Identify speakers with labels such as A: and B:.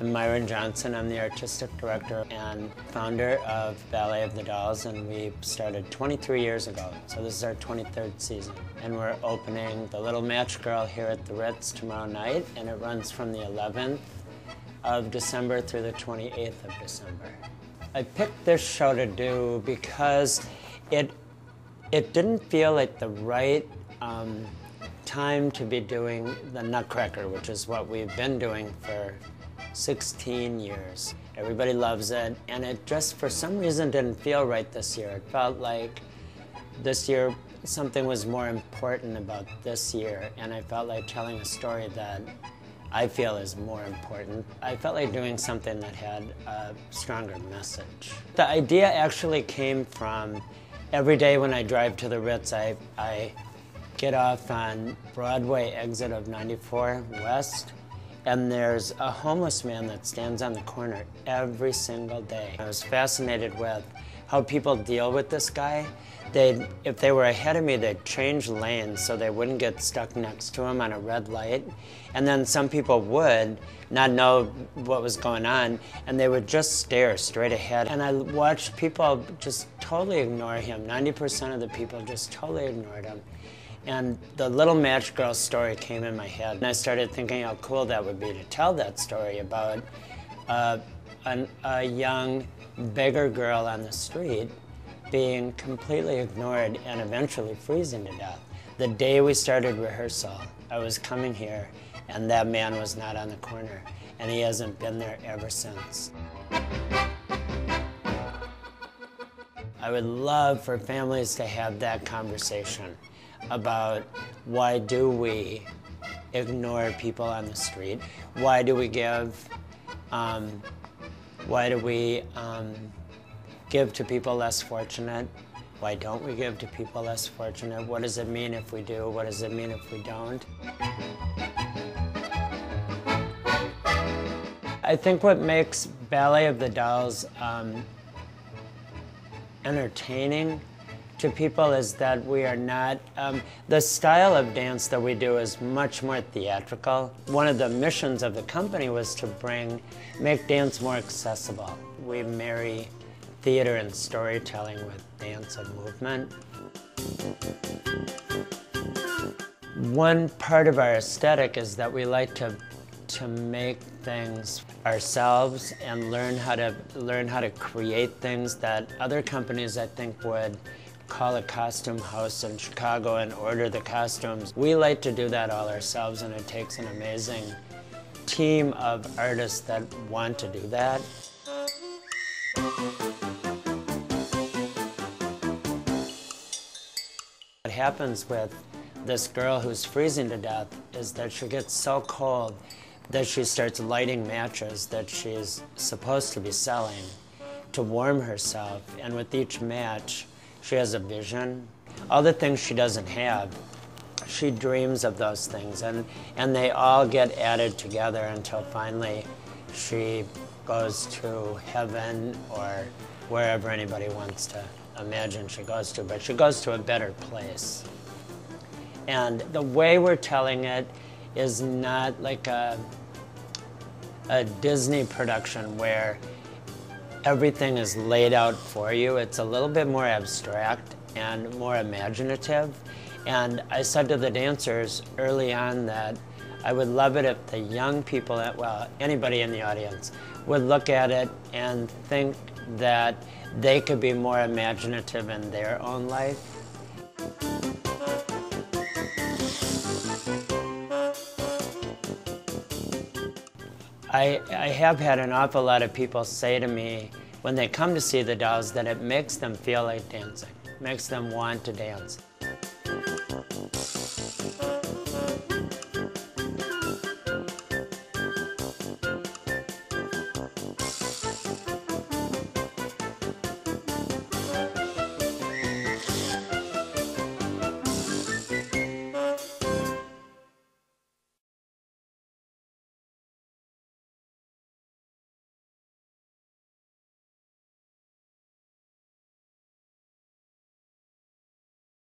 A: I'm Myron Johnson. I'm the artistic director and founder of Ballet of the Dolls, and we started 23 years ago. So this is our 23rd season. And we're opening The Little Match Girl here at the Ritz tomorrow night, and it runs from the 11th of December through the 28th of December. I picked this show to do because it didn't feel like the right time to be doing the Nutcracker, which is what we've been doing for 16 years. Everybody loves it, and it just for some reason didn't feel right this year. It felt like this year something was more important about this year, and I felt like telling a story that I feel is more important. I felt like doing something that had a stronger message. The idea actually came from every day when I drive to the Ritz, I get off on Broadway exit of 94 West, and there's a homeless man that stands on the corner every single day. I was fascinated with how people deal with this guy. If they were ahead of me, they'd change lanes so they wouldn't get stuck next to him on a red light. And then some people would not know what was going on, and they would just stare straight ahead. And I watched people just totally ignore him. 90% of the people just totally ignored him. And the Little Match Girl story came in my head, and I started thinking how cool that would be to tell that story about a young beggar girl on the street being completely ignored and eventually freezing to death. The day we started rehearsal, I was coming here, and that man was not on the corner, and he hasn't been there ever since. I would love for families to have that conversation about why do we ignore people on the street? Why do we give to people less fortunate? Why don't we give to people less fortunate? What does it mean if we do? What does it mean if we don't? I think what makes Ballet of the Dolls entertaining to people is that we are not, the style of dance that we do is much more theatrical. One of the missions of the company was to make dance more accessible. We marry theater and storytelling with dance and movement. One part of our aesthetic is that we like to make things ourselves and learn how to create things that other companies, I think, would call a costume house in Chicago and order the costumes. We like to do that all ourselves, and it takes an amazing team of artists that want to do that. What happens with this girl who's freezing to death is that she gets so cold that she starts lighting matches that she's supposed to be selling to warm herself, and with each match, she has a vision. All the things she doesn't have, she dreams of those things, and they all get added together until finally she goes to heaven or wherever anybody wants to imagine she goes to, but she goes to a better place. And the way we're telling it is not like a Disney production where everything is laid out for you. It's a little bit more abstract and more imaginative. And I said to the dancers early on that I would love it if the young people, well, anybody in the audience, would look at it and think that they could be more imaginative in their own life. I have had an awful lot of people say to me when they come to see the dolls that it makes them feel like dancing, makes them want to dance.